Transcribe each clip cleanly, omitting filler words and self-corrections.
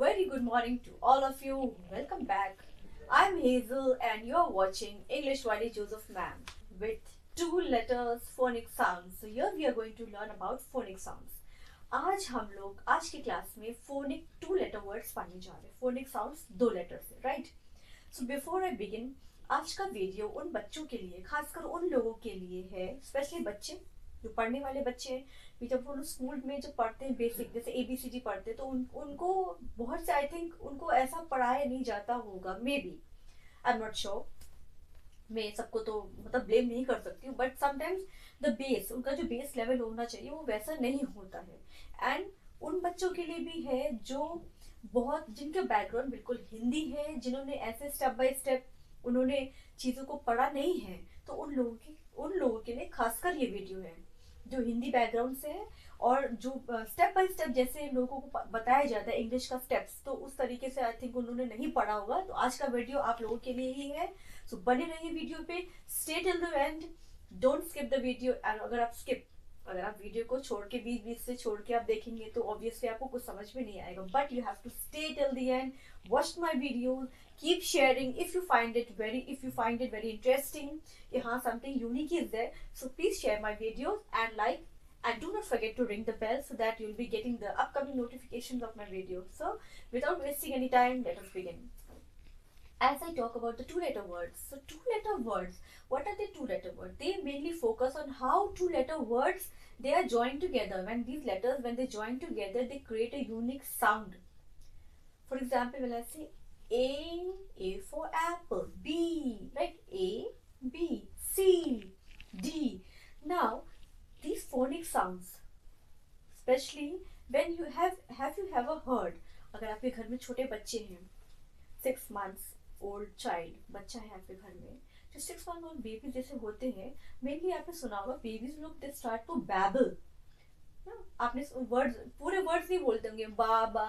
very good morning to all of you. Welcome back. I'm Hazel and you're watching English Wadi Joseph Ma'am with two letters phonic sounds. So here we are going to learn about phonic sounds. आज की class में phonic two letter words पढ़ने जा रहे हैं. Phonic sounds दो letters से, right? So before I begin, आज का वीडियो उन बच्चों के लिए, खासकर उन लोगों के लिए है, स्पेशली बच्चे जो पढ़ने वाले बच्चे हैं. भी जब वो स्कूल में जब पढ़ते हैं बेसिक जैसे ABCD पढ़ते हैं तो उनको बहुत से आई थिंक उनको ऐसा पढ़ाया नहीं जाता होगा, maybe I am not sure. मैं सबको तो मतलब ब्लेम नहीं कर सकती हूँ, बट समटाइम्स द बेस उनका जो बेस लेवल होना चाहिए वो वैसा नहीं होता है. एंड उन बच्चों के लिए भी है जो बहुत जिनका बैकग्राउंड बिल्कुल हिंदी है, जिन्होंने ऐसे स्टेप बाय स्टेप उन्होंने चीज़ों को पढ़ा नहीं है, तो उन लोगों के लिए खासकर ये वीडियो है जो हिंदी बैकग्राउंड से है और जो स्टेप बाय स्टेप जैसे लोगों को बताया जाता है इंग्लिश का स्टेप्स, तो उस तरीके से आई थिंक उन्होंने नहीं पढ़ा होगा. तो आज का वीडियो आप लोगों के लिए ही है. सो बने रहिए वीडियो पे, stay till the and, don't skip the video. अगर आप वीडियो को छोड़ के बीच बीच से छोड़ के आप देखेंगे तो ऑब्वियसली आपको कुछ समझ में नहीं आएगा. But you have to stay till the end, watch my video, keep sharing if you find it very interesting. Something unique is there, so please share my videos and like, and do not forget to ring the bell so that you'll be getting the upcoming notifications of my videos. So without wasting any time, let us begin. As I talk about the two-letter words, so two-letter words, what are the two-letter words? They mainly focus on how two-letter words they are joined together. When these letters, when they join together, they create a unique sound. For example, when I say A for apple, B, right? A, B, C, D. Now, these phonic sounds, especially when you have you ever heard, अगर आपके घर में छोटे बच्चे हैं, 6 months old child बच्चा है आपके घर में, जो 6 month old बेबी जैसे होते हैं, मेनली आपने सुना होगा बेबीज लोग दे स्टार्ट टू बैबल. आपने वर्ड्स पूरे वर्ड्स नहीं बोलते होंगे, बाबा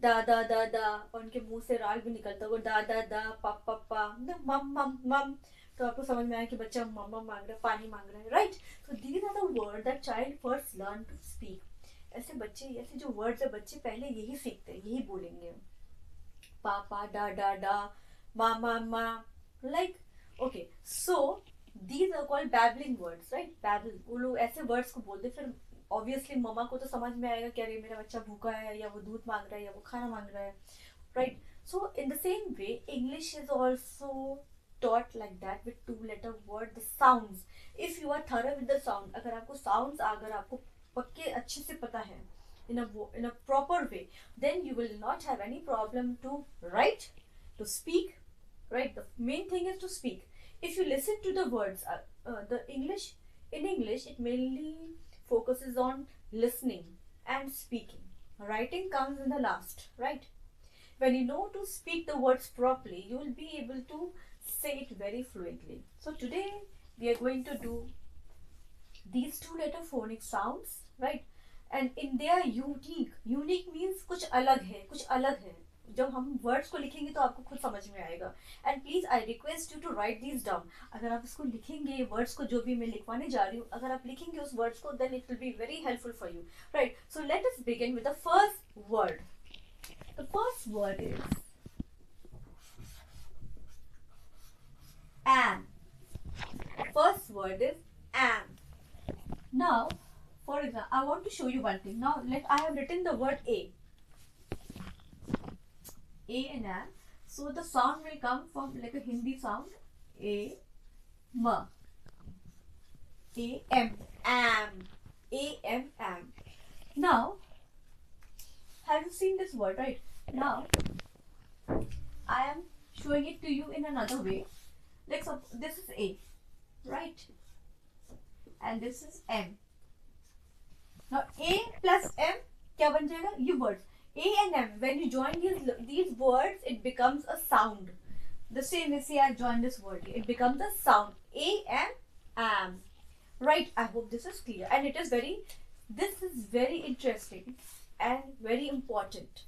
दादा दादा, और उनके मुंह से राल भी निकलता होगा, दादा दा पापा मम मम मम. तो आपको समझ में आया कि बच्चा मम्मा मांग रहा है, पानी मांग रहा है, right? So these are the word that child first learn to speak. ऐसे जो वर्ड्स है बच्चे पहले यही सीखते हैं, यही बोलेंगे, पापा डा मामा मा, like. Okay, so these are called babbling words, right? Babble, वो लोग ऐसे वर्ड्स को बोलते. फिर ऑब्वियसली मम्मा को तो समझ में आएगा कि अरे मेरा बच्चा भूखा है, या वो दूध मांग रहा है, या वो खाना मांग रहा है, right? So in the same way English is also taught like that with two-letter word. The sounds, if you are thorough with the sound, अगर आपको sounds अगर आपको पक्के अच्छे से पता है in a proper way, then you will not have any problem to write, to speak, right? The main thing is to speak. If you listen to the words, the English, in English it mainly focuses on listening and speaking. Writing comes in the last, right? When you know to speak the words properly, you will be able to say it very fluently. So today we are going to do these two-letter phonic sounds, right? And in their unique means कुछ अलग है. जब हम words को लिखेंगे तो आपको खुद समझ में आएगा. And please I request you to write these down. अगर आप इसको लिखेंगे वर्ड्स को, जो भी मैं लिखवाने जा रही हूँ, अगर आप लिखेंगे उस वर्ड्स को, then it will be very helpful for you, right? So let us begin with the first word. The first word is am. First word is am. Now, for example, I want to show you one thing. Now, I have written the word A and am. So the sound will come from like a Hindi sound. A, ma. A, m, am. A, m, am. Now, have you seen this word, right? Now, I am showing it to you in another way. Like, so this is A, right? And this is M. Now A plus M क्या बन जाएगा? ये words A and M, when you join these words, it becomes a sound. The same as say I join this word, it becomes a sound. A and am, right? I hope this is clear, and this is very interesting and very important.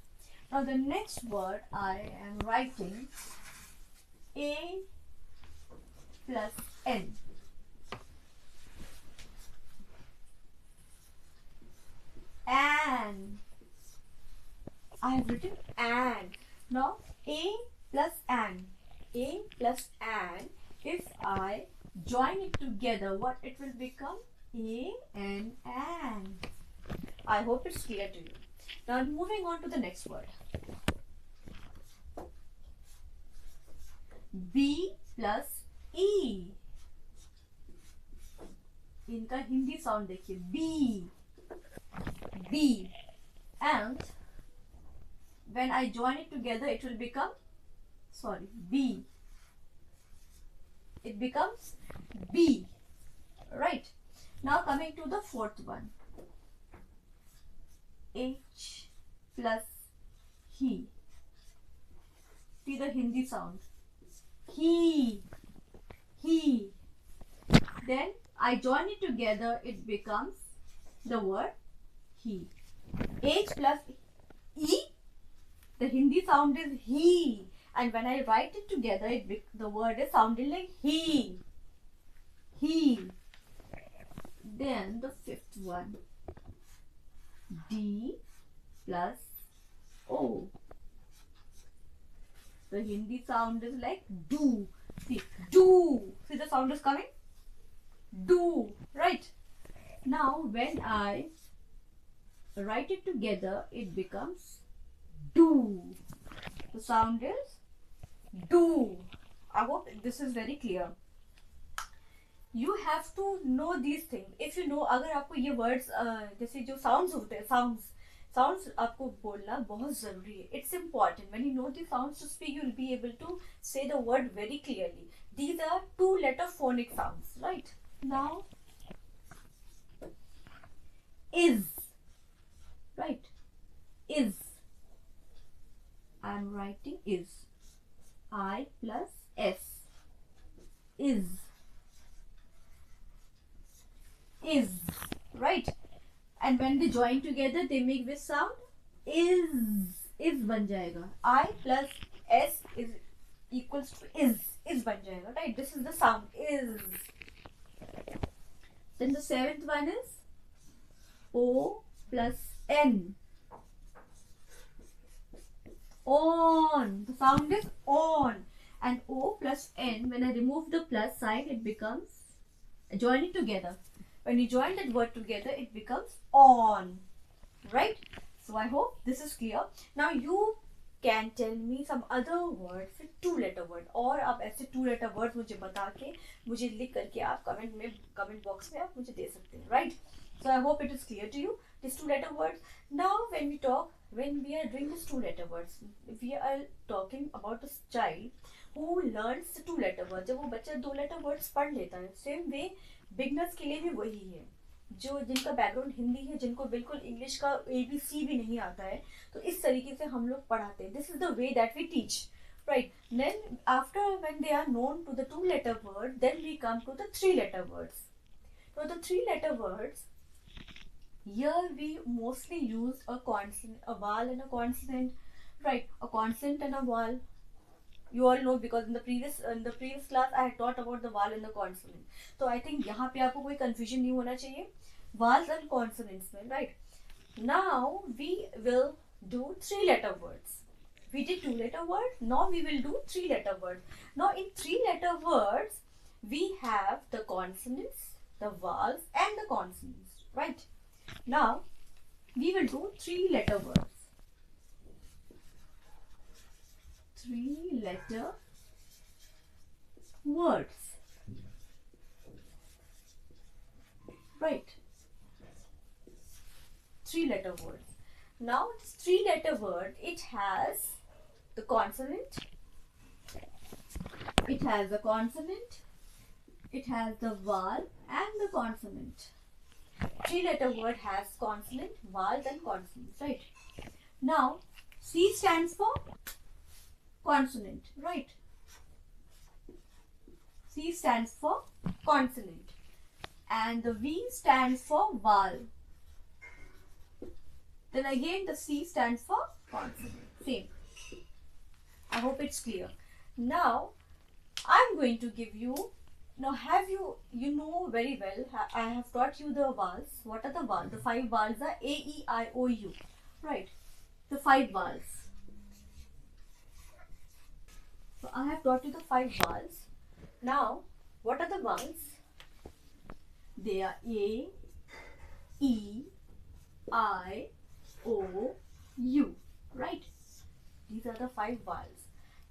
Now the next word I am writing A plus N. And I have written an. Now a plus an. A plus an. If I join it together, what it will become? A and an. I hope it's clear to you. Now moving on to the next word. B plus E. इनका Hindi sound देखिए, B. B. And when I join it together, it will become, B. It becomes B. Right. Now coming to the fourth one. H plus he. See the Hindi sound. He. Then I join it together, it becomes the word he. H plus E, the Hindi sound is he, and when I write it together, the word is sounding like he. Then the fifth one, D plus O. The Hindi sound is like do. See, do. See the sound is coming? Do. Right. Now when I write it together, it becomes do. The sound is do. I hope this is very clear. You have to know these things. If you know, अगर आपको ये words जैसे जो sounds होते हैं, sounds आपको बोलना बहुत ज़रूरी है. It's important. When you know the sounds to speak, you'll be able to say the word very clearly. These are 2-letter phonic sounds, right? Now, is, right? Is. I'm writing is. I plus S. Is. Is. Right? And when they join together, they make this sound. Is. Is बन जाएगा. I plus S is equals to is. Is बन जाएगा. Right? This is the sound. Is. Then the seventh one is O plus N. On. The sound is on. And O plus N, when I remove the plus sign, it becomes, join it together. When you join that word together, it becomes on. Right? So I hope this is clear. Now you can tell me some other words with 2-letter word, और आप ऐसे 2-letter words मुझे बता के, मुझे लिख करके आप comment box में आप मुझे दे सकते हैं. Right? So I hope it is clear to you, these 2-letter words. Now when we are doing these 2-letter words, we are talking about a child who learns the 2-letter words. जब वो बच्चा 2-letter words पढ़ लेता है, same way beginners के लिए भी वही है. जो जिनका बैकग्राउंड हिंदी है, जिनको बिल्कुल इंग्लिश का ABC भी नहीं आता है, तो इस तरीके से हम लोग पढ़ाते हैं. This is the way that we teach, right. Then after when they are known to the 2-letter word, then we come to the 3-letter words. So the 3-letter words, here we mostly use a consonant, a vowel and a consonant, right? A consonant and a vowel. You all know because in the previous class I had taught about the vowel and the consonant. So I think यहाँ पे आपको कोई confusion नहीं होना चाहिए. Vowels and consonants में, right? Now we will do 3-letter words. We did 2-letter words. Now we will do 3-letter words. Now in 3-letter words, we have the consonants, the vowels, and the consonants, right? Now we will do 3-letter words. 3-letter words, right? 3-letter words. Now this 3-letter word, it has the consonant, it has the consonant, it has the vowel and the consonant. 3-letter word has consonant, vowels and consonants, right? Now C stands for consonant, right? C stands for consonant and the V stands for vowel. Then again the C stands for consonant. Same. I hope it's clear. Now I'm going to give you, now have you know very well, I have taught you the vowels. What are the vowels? The 5 vowels are A, E, I, O, U, right? the 5 vowels. So I have taught you the 5 vowels. Now, what are the vowels? They are A, E, I, O, U, right? These are the 5 vowels.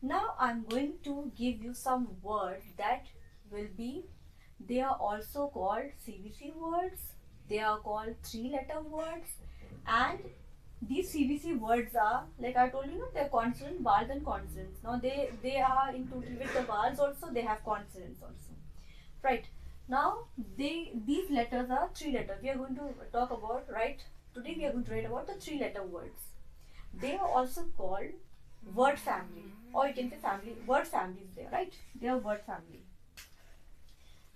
Now I'm going to give you some words that will be, they are also called CVC words, they are called 3-letter words, and these CVC words are, like I told you, they're consonant, vowels and consonants. Now they are included with the vowels also, they have consonants also. Right. Now these letters are 3-letter. We are going to talk about, right? Today we are going to write about the 3-letter words. They are also called word family, or you can say family. Word family is there, right? They are word family.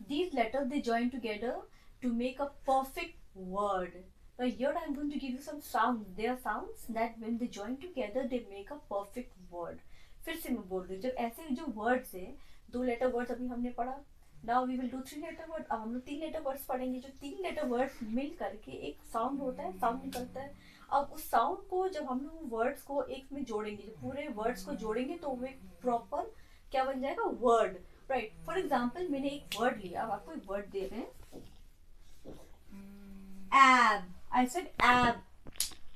These letters, they join together to make a perfect word. Now here I am going to give you some sounds. They are sounds that when they join together they make a perfect word. फिर से मैं बोल रही हूँ, जब ऐसे जो words है, 2-letter words अभी हमने पढ़ा. Now we will do 3-letter word. अब हम लोग 3-letter words पढ़ेंगे. जो 3-letter words मिल करके एक sound होता है, sound निकलता है. अब उस sound को जब हम लोग words को एक में जोड़ेंगे, जब पूरे words को जोड़ेंगे तो वो एक proper क्या बन जाएगा, word. राइट. फॉर एग्जाम्पल मैंने एक वर्ड लिया, अब आपको एक वर्ड दे रहे हैं, ab. I said ab.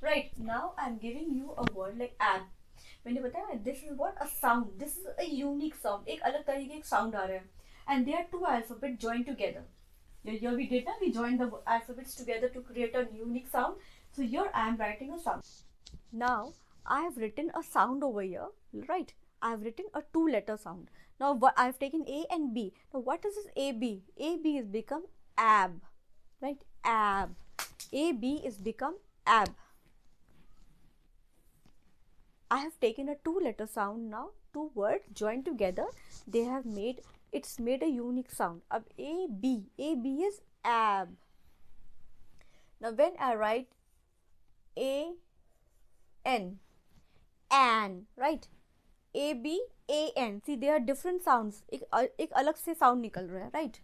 Right. Now I'm giving you a word like ab. मैंने बताया this is what a sound. This is a unique sound. एक अलग तरीके का sound आ रहा है. And there are 2 alphabets joined together. Here we did that. We joined the alphabets together to create a unique sound. So here I am writing a sound. Now I have written a sound over here. Right. I have written a 2-letter sound. Now I have taken A and B. Now what is this AB? AB is become ab. Right? Ab. AB is become ab. I have taken a 2-letter sound now. 2 words joined together. They have made, it's made a unique sound. Ab AB. AB is ab. Now when I write A N, an, right? A B A N. See, there are different sounds. एक अलग से sound निकल रहा है, right?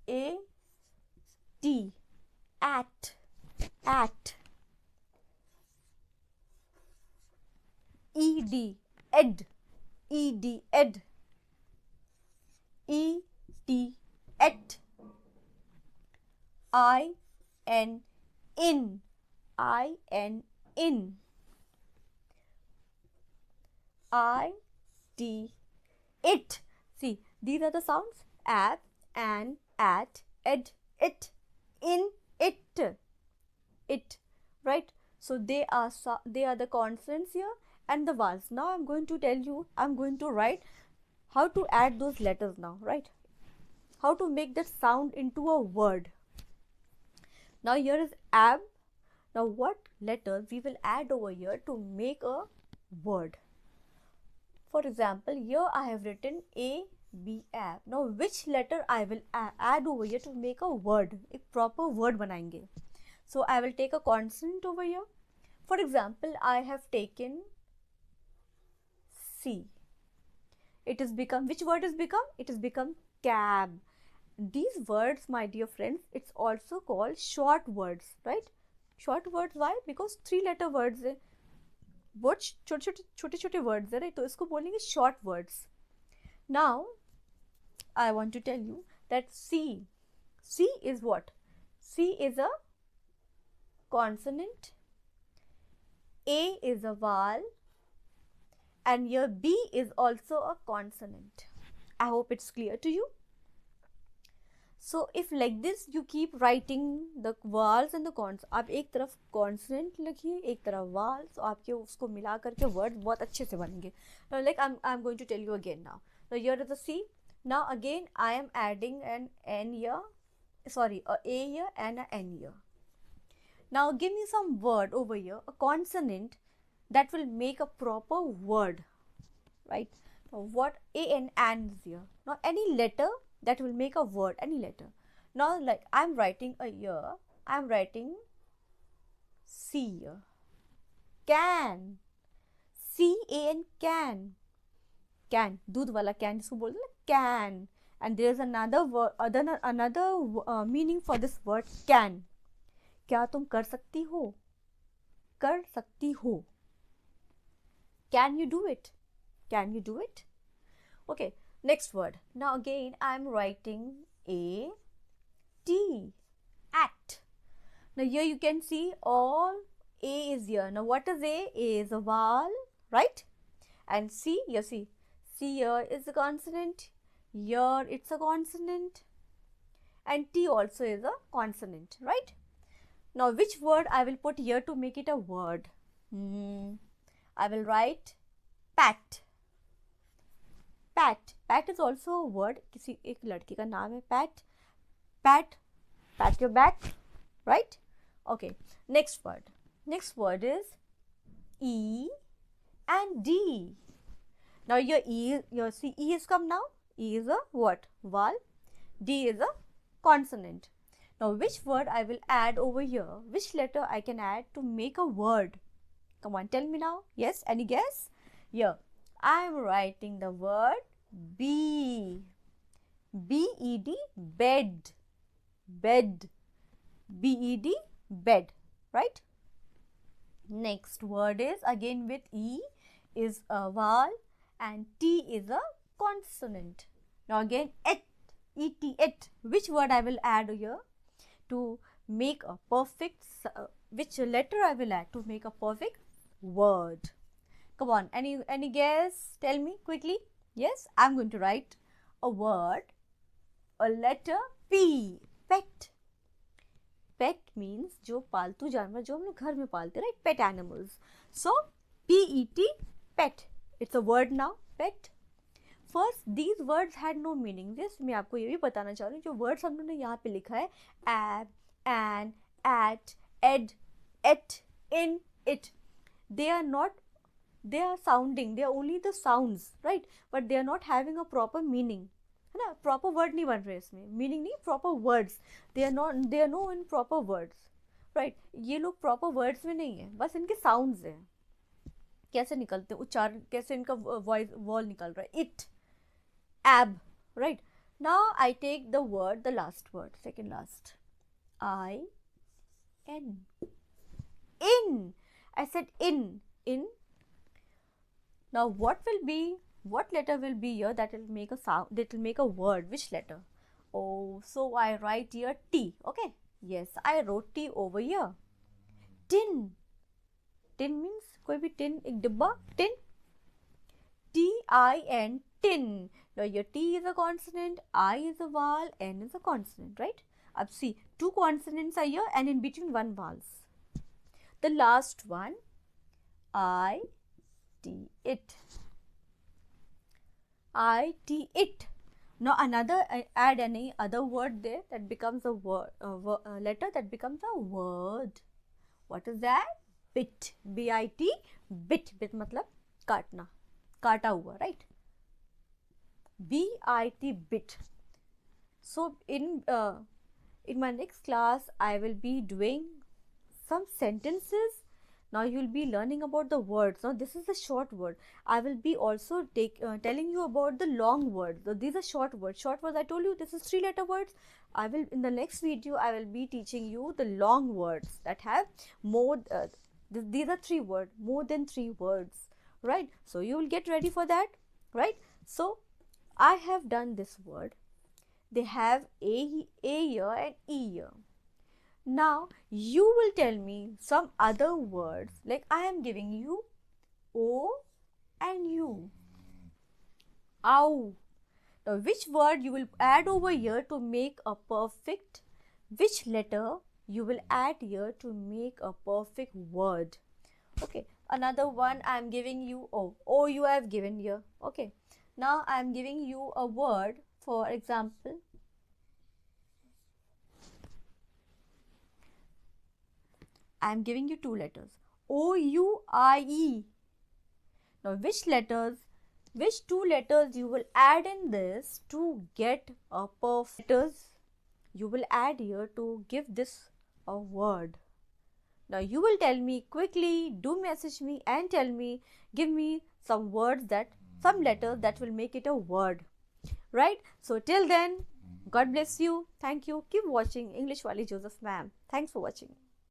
A T, at, at. E D, ed, E D, ed. E T, et. I N, in, I N, in. I, T, it. See, these are the sounds. Ab, an, at, ed, it, in, it, it. Right? So they are the consonants here and the vowels. Now I'm going to tell you, I'm going to write how to add those letters now, right? How to make that sound into a word. Now here is ab. Now what letters we will add over here to make a word? For example, here I have written A, B, ab. Now which letter I will add over here to make a word? A proper word बनाएंगे. So I will take a consonant over here. For example, I have taken C. It has become, which word has become? It has become cab. These words, my dear friends, it's also called short words, right? Short words, why? Because 3-letter words है. बहुत छोटे words है, right? तो इसको बोलेंगे short words. Now I want to tell you that C is what? C is a consonant, A is a vowel, and your B is also a consonant. I hope it's clear to you. So if like this you keep writing the vowels and the consonants, आप एक तरफ consonant लिखिए, एक तरफ vowels, तो आपके उसको मिला करके word बहुत अच्छे से बनेंगे. Now like I'm going to tell you again now. So here is the C. Now again I am adding an N here, sorry, a A here and a N here. Now give me some word over here, a consonant that will make a proper word, right? Now what A and an is here. Now any letter that will make a word, any letter. Now like I'm writing a year, I'm writing C here. Can, C-A-N, can. Can, दूध वाला can जिसको बोलते हैं ना, can. And there is another word, another meaning for this word can. क्या तुम कर सकती हो? कर सकती हो. Can you do it? Can you do it? Okay, next word. Now again I am writing a T, at. Now here you can see all A is here. Now what is A? A is a vowel, right? And C, you see, C here is a consonant. Here it's a consonant. And T also is a consonant, right? Now which word I will put here to make it a word? I will write pat. Pat. Pat is also a word. किसी एक लड़की का नाम है Pat. Pat. Pat your back, right? Okay. Next word. Next word is E and D. Now your E, your see E is come now. E is a what? Vowel. D is a consonant. Now which word I will add over here? Which letter I can add to make a word? Come on, tell me now. Yes, any guess? Here, I am writing the word B. B-E-D, bed. Bed. B-E-D, bed, right? Next word is again with E is a vowel and T is a consonant. Now again et, E-T, et. Which word I will add here to make a perfect, which letter I will add to make a perfect word? Come on, any guess? Tell me quickly. Yes, I'm going to write a word, a letter P. Pet. Pet means जो पालतू जानवर जो हम लोग घर में पालते, right? Pet animals. So P-E-T, pet. It's a word now. Pet. First, these words had no meaning. This मैं आपको ये भी बताना चाह रही हूँ. जो words हम लोगों ने यहाँ पे लिखा है, ab, an, at, ed, et, in, it. They are not, they are sounding, they are only the sounds, right? But they are not having a proper meaning. है ना? Proper word नहीं बन रहे इसमें, meaning नहीं, proper words. They are not, they are no in proper words, right? ये लोग proper words में नहीं है, बस इनके sounds हैं. कैसे निकलते हैं, उच्चारण कैसे इनका voice वॉल निकल रहा है. It, ab, right? Now I take the word, the last word, second last. I, N. In. I said in. In. Now what will be, what letter will be here that will make a sound, that will make a word? Which letter? Oh, so I write here T. Okay. Yes, I wrote T over here. Tin. Tin means कोई भी tin, एक डिब्बा, tin. T-I-N, tin. Now your T is a consonant, I is a vowel, N is a consonant, right? Ab see, two consonants are here and in between one vowels. The last one, I, T, it. I, T, it. Now another, add any other word there that becomes a word, letter that becomes a word. What is that? Bit. B-I-T, bit. Bit मतलब काटना, काटा हुआ, right? B-I-T, bit. So in my next class, I will be doing some sentences. Now you will be learning about the words. Now this is a short word. I will be also telling you about the long words. So these are short words. Short words, I told you this is 3-letter words. I will, in the next video, I will be teaching you the long words that have more, these are 3 words, more than 3 words, right? So you will get ready for that, right? So I have done this word. They have A here and E here. Now you will tell me some other words, like I am giving you O and U. Ow. Now which word you will add over here to make a perfect, which letter you will add here to make a perfect word? Okay, another one I am giving you O. O you have given here. Okay, now I am giving you a word, for example, I am giving you 2 letters, O-U-I-E. Now which letters, which 2 letters you will add in this to get a perfect letters you will add here to give this a word? Now you will tell me quickly, do message me and tell me, give me some words that, some letters that will make it a word, right? So till then, God bless you. Thank you. Keep watching English Wali Joseph ma'am. Thanks for watching.